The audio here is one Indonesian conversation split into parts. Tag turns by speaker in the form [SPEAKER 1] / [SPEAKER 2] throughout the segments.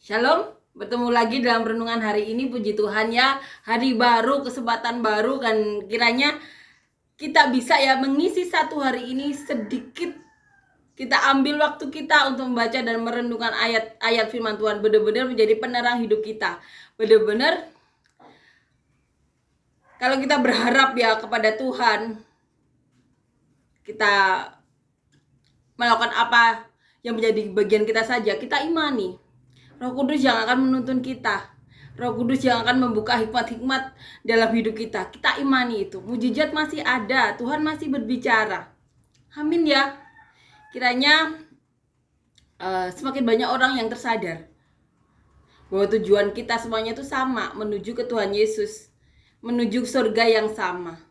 [SPEAKER 1] Shalom, bertemu lagi dalam renungan hari ini. Puji Tuhan ya, hari baru, kesempatan baru, kan kiranya kita bisa ya mengisi satu hari ini sedikit. Kita ambil waktu kita untuk membaca dan merenungkan ayat-ayat firman Tuhan, benar-benar menjadi penerang hidup kita. Benar-benar kalau kita berharap ya kepada Tuhan, kita melakukan apa yang menjadi bagian kita saja, kita imani Roh Kudus yang akan menuntun kita, Roh Kudus yang akan membuka hikmat-hikmat dalam hidup kita. Kita imani itu. Mujizat masih ada, Tuhan masih berbicara. Amin ya. Kiranya semakin banyak orang yang tersadar bahwa tujuan kita semuanya itu sama, menuju ke Tuhan Yesus, menuju surga yang sama.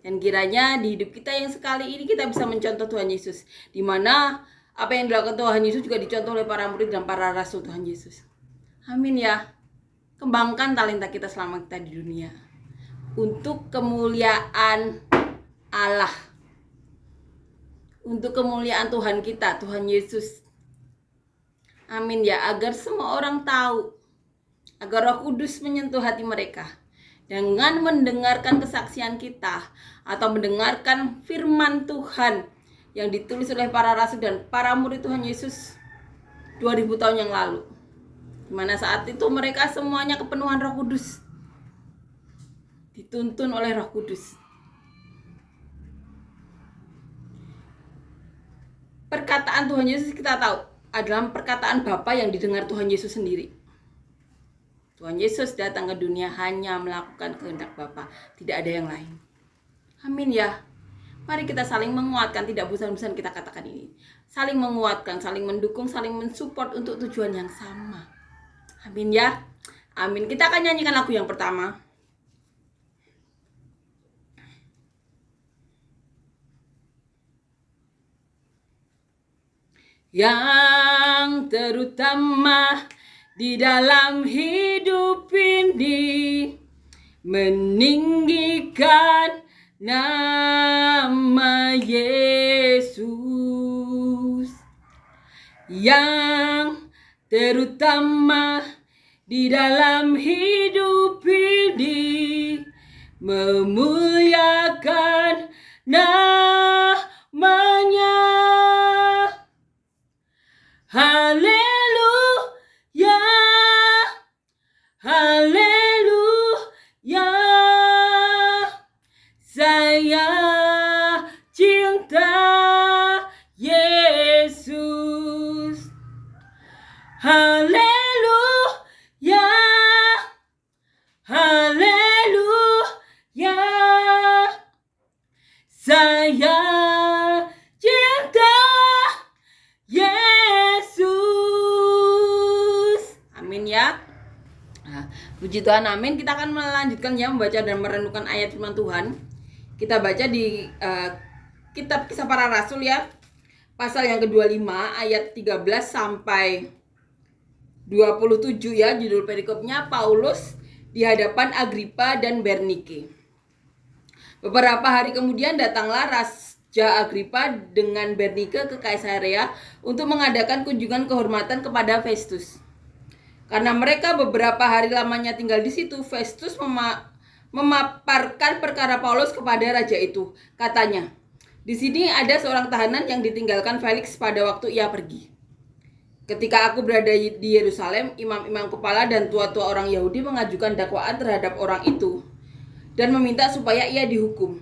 [SPEAKER 1] Dan kiranya di hidup kita yang sekali ini kita bisa mencontoh Tuhan Yesus, di mana apa yang dilakukan Tuhan Yesus juga dicontoh oleh para murid dan para rasul Tuhan Yesus. Amin ya. Kembangkan talenta kita selama kita di dunia untuk kemuliaan Allah, untuk kemuliaan Tuhan kita, Tuhan Yesus. Amin ya. Agar semua orang tahu, agar Roh Kudus menyentuh hati mereka dengan mendengarkan kesaksian kita atau mendengarkan firman Tuhan yang ditulis oleh para rasul dan para murid Tuhan Yesus 2000 tahun yang lalu, dimana saat itu mereka semuanya kepenuhan Roh Kudus, dituntun oleh Roh Kudus. Perkataan Tuhan Yesus kita tahu adalah perkataan Bapa yang didengar Tuhan Yesus sendiri. Tuhan Yesus datang ke dunia hanya melakukan kehendak Bapa, tidak ada yang lain. Amin ya. Mari kita saling menguatkan, tidak bosan-bosan kita katakan ini. Saling menguatkan, saling mendukung, saling mensupport untuk tujuan yang sama. Amin ya. Amin. Kita akan nyanyikan lagu yang pertama. Yang terutama di dalam hidup ini, meninggikan nama Yesus. Yang terutama di dalam hidup ini, memuliakan namanya. Haleluya, haleluya. Saya cinta Yesus. Haleluya, haleluya. Saya cinta Yesus. Amin ya. Puji Tuhan, amin. Kita akan melanjutkan ya membaca dan merenungkan ayat firman Tuhan. Kita baca di kitab Kisah Para Rasul ya, pasal yang ke-25 ayat 13 sampai 27 ya. Judul perikopnya Paulus di hadapan Agripa dan Bernike. Beberapa hari kemudian datanglah Raja Agripa dengan Bernike ke Kaisarea untuk mengadakan kunjungan kehormatan kepada Festus. Karena mereka beberapa hari lamanya tinggal di situ, Festus memaparkan perkara Paulus kepada raja itu. Katanya, di sini ada seorang tahanan yang ditinggalkan Felix pada waktu ia pergi. Ketika aku berada di Yerusalem, imam-imam kepala dan tua-tua orang Yahudi mengajukan dakwaan terhadap orang itu dan meminta supaya ia dihukum.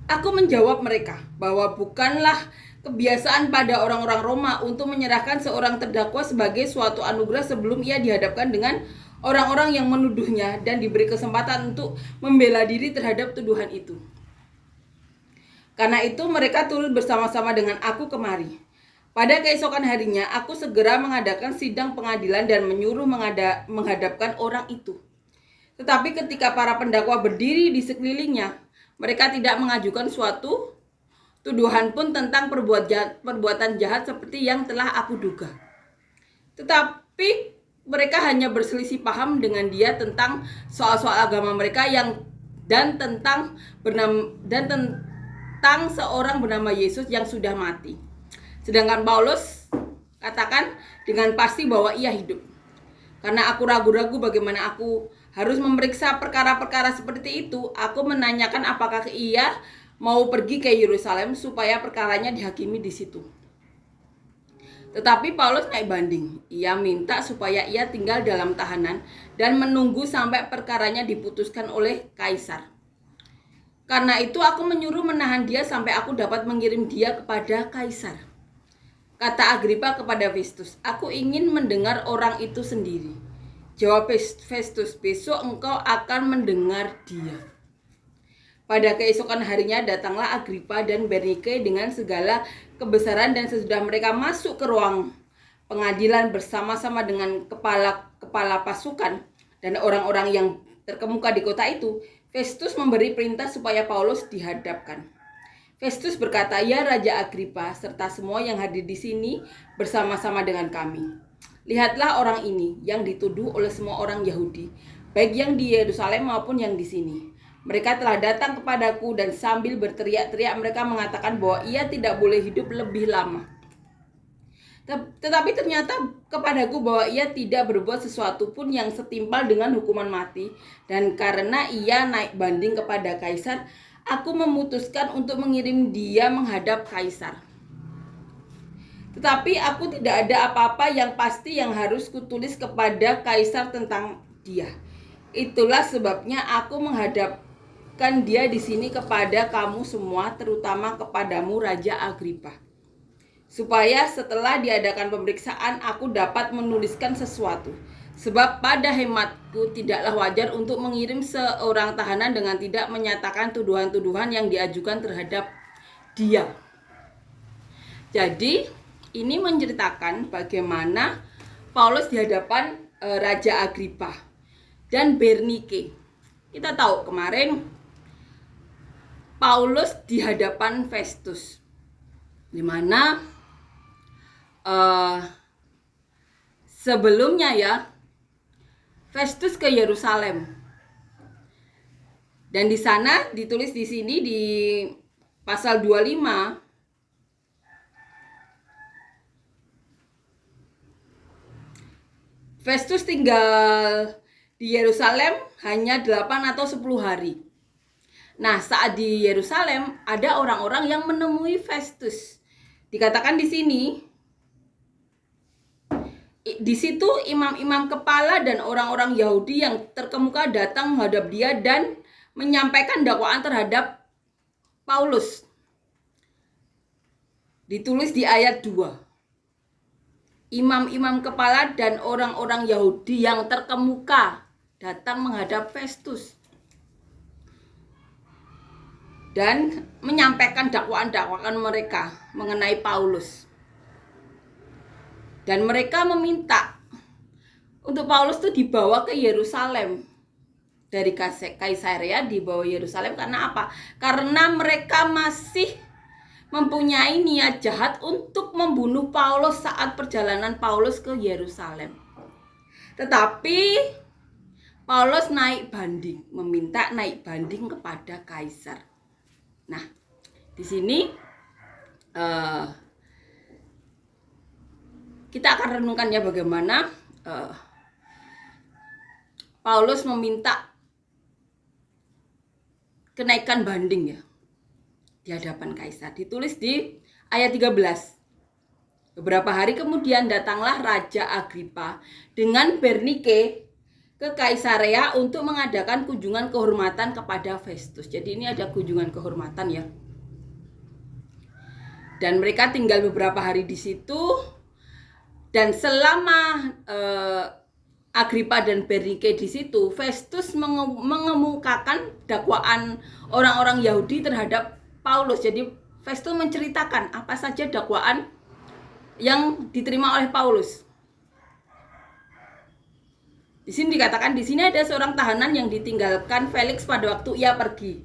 [SPEAKER 1] Aku menjawab mereka bahwa bukanlah kebiasaan pada orang-orang Roma untuk menyerahkan seorang terdakwa sebagai suatu anugerah sebelum ia dihadapkan dengan orang-orang yang menuduhnya dan diberi kesempatan untuk membela diri terhadap tuduhan itu. Karena itu mereka turut bersama-sama dengan aku kemari. Pada keesokan harinya aku segera mengadakan sidang pengadilan dan menyuruh menghadapkan orang itu. Tetapi ketika para pendakwa berdiri di sekelilingnya, mereka tidak mengajukan suatu tuduhan pun tentang perbuatan jahat seperti yang telah aku duga. Tetapi mereka hanya berselisih paham dengan dia tentang soal-soal agama mereka dan tentang seorang bernama Yesus yang sudah mati. Sedangkan Paulus katakan dengan pasti bahwa ia hidup. Karena aku ragu-ragu bagaimana aku harus memeriksa perkara-perkara seperti itu, aku menanyakan apakah ia mau pergi ke Yerusalem supaya perkaranya dihakimi di situ. Tetapi Paulus naik banding. Ia minta supaya ia tinggal dalam tahanan dan menunggu sampai perkaranya diputuskan oleh kaisar. Karena itu aku menyuruh menahan dia sampai aku dapat mengirim dia kepada kaisar. Kata Agripa kepada Festus, aku ingin mendengar orang itu sendiri. Jawab Festus, besok engkau akan mendengar dia. Pada keesokan harinya datanglah Agripa dan Bernike dengan segala kebesaran, dan sesudah mereka masuk ke ruang pengadilan bersama-sama dengan kepala pasukan dan orang-orang yang terkemuka di kota itu, Festus memberi perintah supaya Paulus dihadapkan. Festus berkata, ya Raja Agripa serta semua yang hadir di sini bersama-sama dengan kami. Lihatlah orang ini yang dituduh oleh semua orang Yahudi, baik yang di Yerusalem maupun yang di sini. Mereka telah datang kepadaku dan sambil berteriak-teriak mereka mengatakan bahwa ia tidak boleh hidup lebih lama. Tetapi ternyata kepadaku bahwa ia tidak berbuat sesuatu pun yang setimpal dengan hukuman mati. Dan karena ia naik banding kepada kaisar, aku memutuskan untuk mengirim dia menghadap kaisar. Tetapi aku tidak ada apa-apa yang pasti yang harus kutulis kepada kaisar tentang dia. Itulah sebabnya aku menghadapkan dia di sini kepada kamu semua, terutama kepadamu Raja Agripa, supaya setelah diadakan pemeriksaan aku dapat menuliskan sesuatu. Sebab pada hematku tidaklah wajar untuk mengirim seorang tahanan dengan tidak menyatakan tuduhan-tuduhan yang diajukan terhadap dia. Jadi ini menceritakan bagaimana Paulus di hadapan Raja Agripa dan Bernike. Kita tahu kemarin Paulus di hadapan Festus, di mana sebelumnya ya Festus ke Yerusalem, dan di sana ditulis di sini di pasal 25 Festus tinggal di Yerusalem hanya 8 atau 10 hari. Nah, saat di Yerusalem ada orang-orang yang menemui Festus. Dikatakan di sini, di situ imam-imam kepala dan orang-orang Yahudi yang terkemuka datang menghadap dia dan menyampaikan dakwaan terhadap Paulus. Ditulis di ayat 2. Imam-imam kepala dan orang-orang Yahudi yang terkemuka datang menghadap Festus dan menyampaikan dakwaan-dakwaan mereka mengenai Paulus. Dan mereka meminta untuk Paulus itu dibawa ke Yerusalem. Dari Kaisarea dibawa Yerusalem karena apa? Karena mereka masih mempunyai niat jahat untuk membunuh Paulus saat perjalanan Paulus ke Yerusalem. Tetapi Paulus naik banding, meminta naik banding kepada kaisar. Nah, di sini kita akan renungkan ya bagaimana Paulus meminta kenaikan banding ya di hadapan kaisar. Ditulis di ayat 13. Beberapa hari kemudian datanglah Raja Agripa dengan Bernike ke Kaisarea untuk mengadakan kunjungan kehormatan kepada Festus. Jadi ini ada kunjungan kehormatan ya. Dan mereka tinggal beberapa hari di situ. Dan selama Agripa dan Bernike di situ, Festus mengemukakan dakwaan orang-orang Yahudi terhadap Paulus. Jadi Festus menceritakan apa saja dakwaan yang diterima oleh Paulus. Di sini dikatakan di sini ada seorang tahanan yang ditinggalkan Felix pada waktu ia pergi.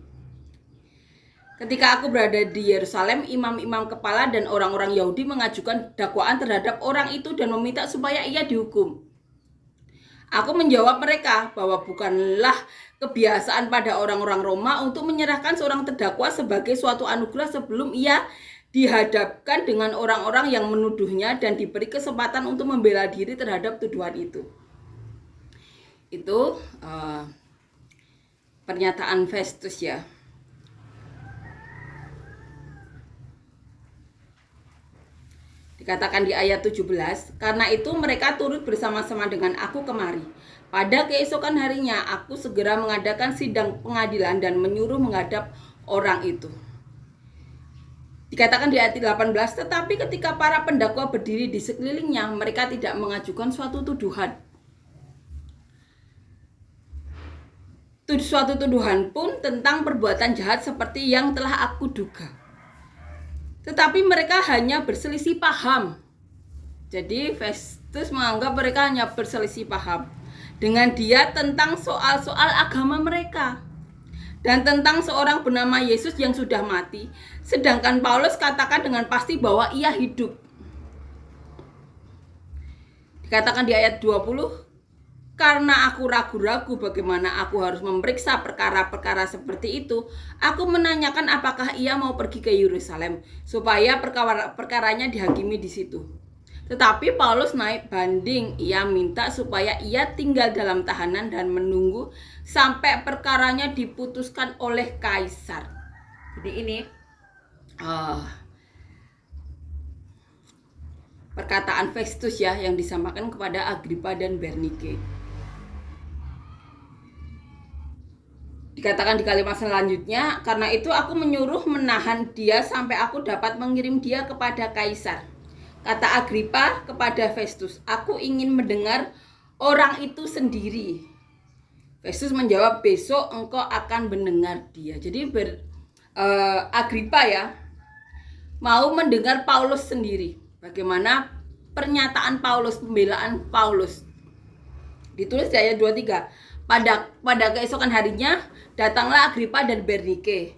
[SPEAKER 1] Ketika aku berada di Yerusalem, imam-imam kepala dan orang-orang Yahudi mengajukan dakwaan terhadap orang itu dan meminta supaya ia dihukum. Aku menjawab mereka bahwa bukanlah kebiasaan pada orang-orang Roma untuk menyerahkan seorang terdakwa sebagai suatu anugerah sebelum ia dihadapkan dengan orang-orang yang menuduhnya dan diberi kesempatan untuk membela diri terhadap tuduhan itu. Itu pernyataan Festus ya. Dikatakan di ayat 17, karena itu mereka turut bersama-sama dengan aku kemari. Pada keesokan harinya aku segera mengadakan sidang pengadilan dan menyuruh menghadap orang itu. Dikatakan di ayat 18, tetapi ketika para pendakwa berdiri di sekelilingnya, mereka tidak mengajukan suatu tuduhan. Suatu tuduhan pun tentang perbuatan jahat seperti yang telah aku duga. Tetapi mereka hanya berselisih paham. Jadi Festus menganggap mereka hanya berselisih paham dengan dia tentang soal-soal agama mereka dan tentang seorang bernama Yesus yang sudah mati. Sedangkan Paulus katakan dengan pasti bahwa ia hidup. Dikatakan di ayat 20, karena aku ragu-ragu bagaimana aku harus memeriksa perkara-perkara seperti itu, aku menanyakan apakah ia mau pergi ke Yerusalem supaya perkaranya dihakimi di situ. Tetapi Paulus naik banding, ia minta supaya ia tinggal dalam tahanan dan menunggu sampai perkaranya diputuskan oleh kaisar. Jadi ini perkataan Festus ya yang disampaikan kepada Agripa dan Bernike. Dikatakan di kalimat selanjutnya, karena itu aku menyuruh menahan dia sampai aku dapat mengirim dia kepada kaisar. Kata Agripa kepada Festus, aku ingin mendengar orang itu sendiri. Festus menjawab, besok engkau akan mendengar dia. Jadi Agripa ya mau mendengar Paulus sendiri. Bagaimana pernyataan Paulus, pembelaan Paulus. Ditulis di ayat 23. Pada keesokan harinya datanglah Agripa dan Bernike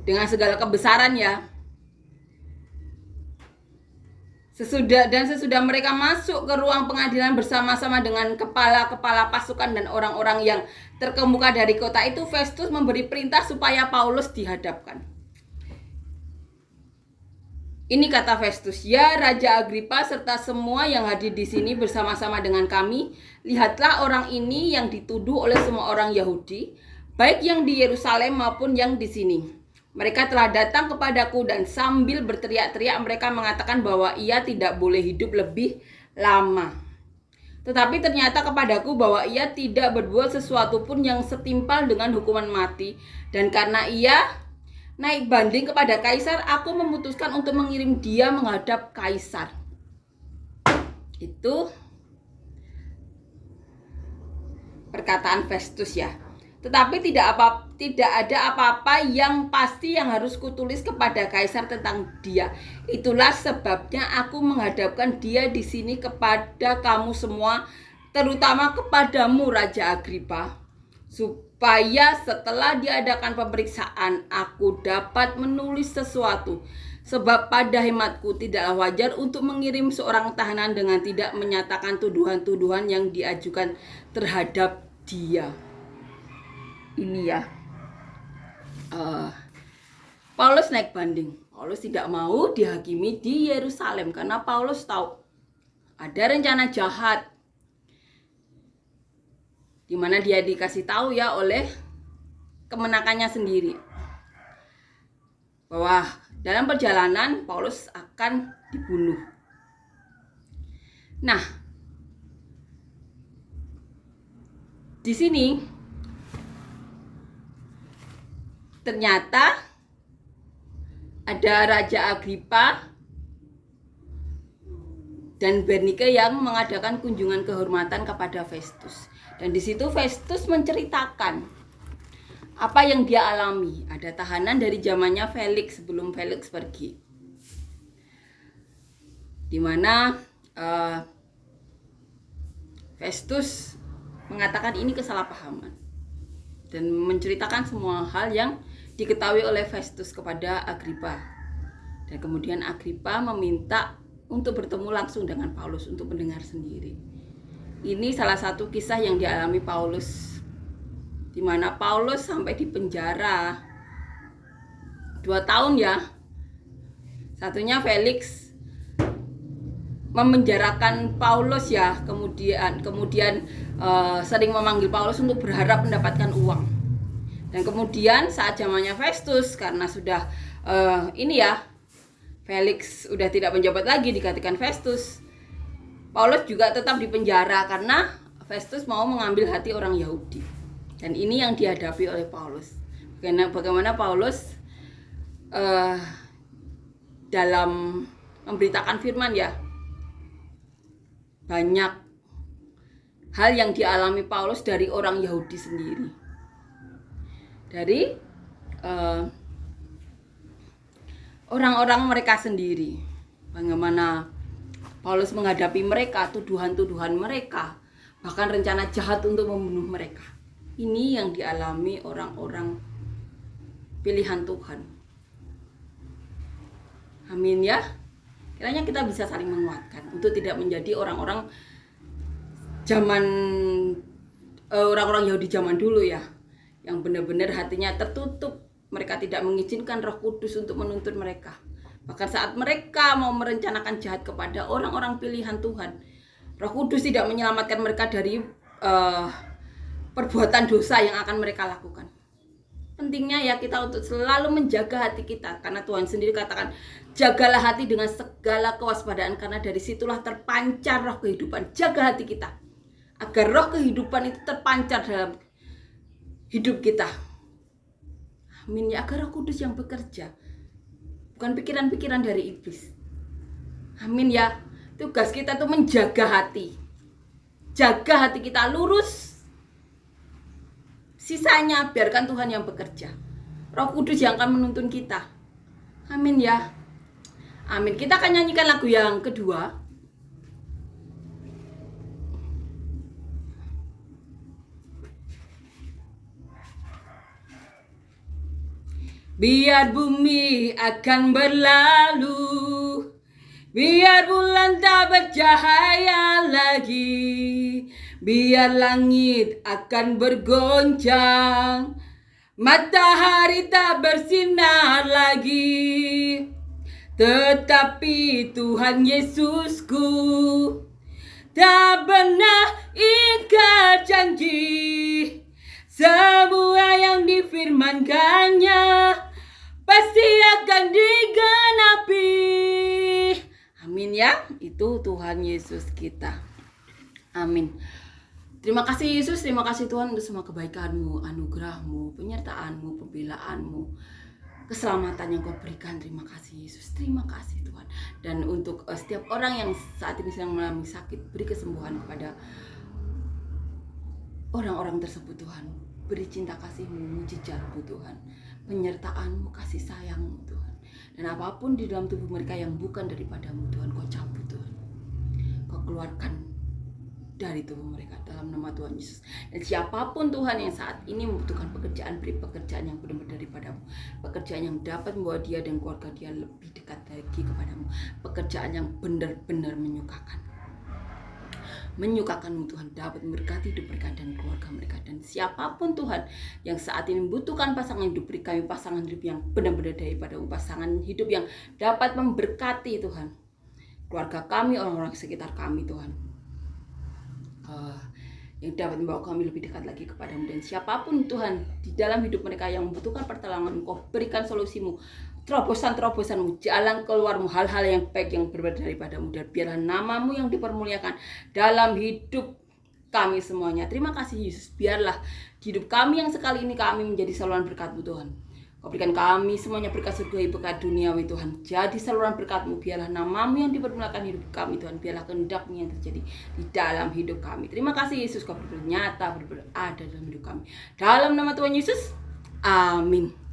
[SPEAKER 1] dengan segala kebesaran ya. Sesudah mereka masuk ke ruang pengadilan bersama-sama dengan kepala-kepala pasukan dan orang-orang yang terkemuka dari kota itu, Festus memberi perintah supaya Paulus dihadapkan. Ini kata Festus, ya Raja Agripa serta semua yang hadir di sini bersama-sama dengan kami, lihatlah orang ini yang dituduh oleh semua orang Yahudi, baik yang di Yerusalem maupun yang di sini. Mereka telah datang kepadaku dan sambil berteriak-teriak mereka mengatakan bahwa ia tidak boleh hidup lebih lama. Tetapi ternyata kepadaku bahwa ia tidak berbuat sesuatu pun yang setimpal dengan hukuman mati, dan karena ia naik banding kepada kaisar, aku memutuskan untuk mengirim dia menghadap kaisar. Itu perkataan Festus ya. Tetapi tidak ada apa-apa yang pasti yang harus kutulis kepada kaisar tentang dia. Itulah sebabnya aku menghadapkan dia di sini kepada kamu semua, terutama kepadamu Raja Agripa, supaya setelah diadakan pemeriksaan aku dapat menulis sesuatu. Sebab pada hematku tidaklah wajar untuk mengirim seorang tahanan dengan tidak menyatakan tuduhan-tuduhan yang diajukan terhadap dia. Ini ya, Paulus naik banding. Paulus tidak mau dihakimi di Yerusalem karena Paulus tahu ada rencana jahat, di mana dia dikasih tahu ya oleh kemenakannya sendiri bahwa dalam perjalanan Paulus akan dibunuh. Nah, di sini ternyata ada Raja Agripa dan Bernike yang mengadakan kunjungan kehormatan kepada Festus. Dan di situ Festus menceritakan apa yang dia alami. Ada tahanan dari zamannya Felix sebelum Felix pergi, di mana Festus mengatakan ini kesalahpahaman dan menceritakan semua hal yang diketahui oleh Festus kepada Agripa. Dan kemudian Agripa meminta untuk bertemu langsung dengan Paulus untuk mendengar sendiri. Ini salah satu kisah yang dialami Paulus, di mana Paulus sampai di penjara 2 tahun ya. Satunya Felix memenjarakan Paulus ya, kemudian sering memanggil Paulus untuk berharap mendapatkan uang. Dan kemudian saat zamannya Festus, karena sudah Felix udah tidak menjabat lagi, digantikan Festus, Paulus juga tetap dipenjara karena Festus mau mengambil hati orang Yahudi. Dan ini yang dihadapi oleh Paulus. Bagaimana Paulus dalam memberitakan firman ya, banyak hal yang dialami Paulus dari orang Yahudi sendiri, dari orang-orang mereka sendiri. Bagaimana Paulus menghadapi mereka, tuduhan-tuduhan mereka, bahkan rencana jahat untuk membunuh mereka. Ini yang dialami orang-orang pilihan Tuhan. Amin ya. Kiranya kita bisa saling menguatkan untuk tidak menjadi orang-orang orang-orang Yahudi zaman dulu ya, yang benar-benar hatinya tertutup. Mereka tidak mengizinkan Roh Kudus untuk menuntun mereka. Bahkan saat mereka mau merencanakan jahat kepada orang-orang pilihan Tuhan, Roh Kudus tidak menyelamatkan mereka dari perbuatan dosa yang akan mereka lakukan. Pentingnya ya kita untuk selalu menjaga hati kita, karena Tuhan sendiri katakan, jagalah hati dengan segala kewaspadaan, karena dari situlah terpancar roh kehidupan. Jaga hati kita agar roh kehidupan itu terpancar dalam hidup kita. Amin ya, agar Roh Kudus yang bekerja, bukan pikiran-pikiran dari iblis. Amin ya. Tugas kita tuh menjaga hati. Jaga hati kita lurus. Sisanya biarkan Tuhan yang bekerja. Roh Kudus yang akan menuntun kita. Amin ya. Amin. Kita akan nyanyikan lagu yang kedua. Biar bumi akan berlalu, biar bulan tak bercahaya lagi, biar langit akan bergoncang, matahari tak bersinar lagi. Tetapi Tuhan Yesusku tak pernah ingkar janji. Semua yang difirmankannya pasti akan digenapi. Amin ya. Itu Tuhan Yesus kita. Amin. Terima kasih Yesus, terima kasih Tuhan untuk semua kebaikan-Mu, anugerah-Mu, penyertaan-Mu, pembelaan-Mu, keselamatan yang Kau berikan. Terima kasih Yesus, terima kasih Tuhan. Dan untuk setiap orang yang saat ini sedang mengalami sakit, beri kesembuhan kepada orang-orang tersebut Tuhan. Beri cinta kasih-Mu, mujizat-Mu Tuhan, penyertaan-Mu, kasih sayang-Mu Tuhan. Dan apapun di dalam tubuh mereka yang bukan daripada-Mu Tuhan, Kau cabut Tuhan, Kau keluarkan dari tubuh mereka dalam nama Tuhan Yesus. Dan siapapun Tuhan yang saat ini membutuhkan pekerjaan, beri pekerjaan yang benar-benar daripada-Mu, pekerjaan yang dapat membawa dia dan keluarga dia lebih dekat lagi kepada-Mu, pekerjaan yang benar-benar menyukakan-Mu Tuhan, dapat memberkati hidup mereka dan keluarga mereka. Dan siapapun Tuhan yang saat ini membutuhkan pasangan hidup, beri kami pasangan hidup yang benar-benar daripada-Mu, pasangan hidup yang dapat memberkati Tuhan keluarga kami, orang-orang sekitar kami Tuhan, yang dapat membawa kami lebih dekat lagi kepada-Mu. Dan siapapun Tuhan di dalam hidup mereka yang membutuhkan pertolongan, Kau berikan solusi-Mu, terobosan-terobosan-Mu, jalan keluar-Mu, hal-hal yang baik yang berbeda daripada-Mu. Dan biarlah nama-Mu yang dipermuliakan dalam hidup kami semuanya. Terima kasih Yesus. Biarlah di hidup kami yang sekali ini kami menjadi saluran berkat-Mu Tuhan. Kau berikan kami semuanya berkat surgawi, berkat duniawi Tuhan. Jadi saluran berkat-Mu. Biarlah nama-Mu yang dipermuliakan hidup kami Tuhan. Biarlah kehendak-Mu yang terjadi di dalam hidup kami. Terima kasih Yesus. Kau benar-benar nyata, benar-benar ada dalam hidup kami. Dalam nama Tuhan Yesus. Amin.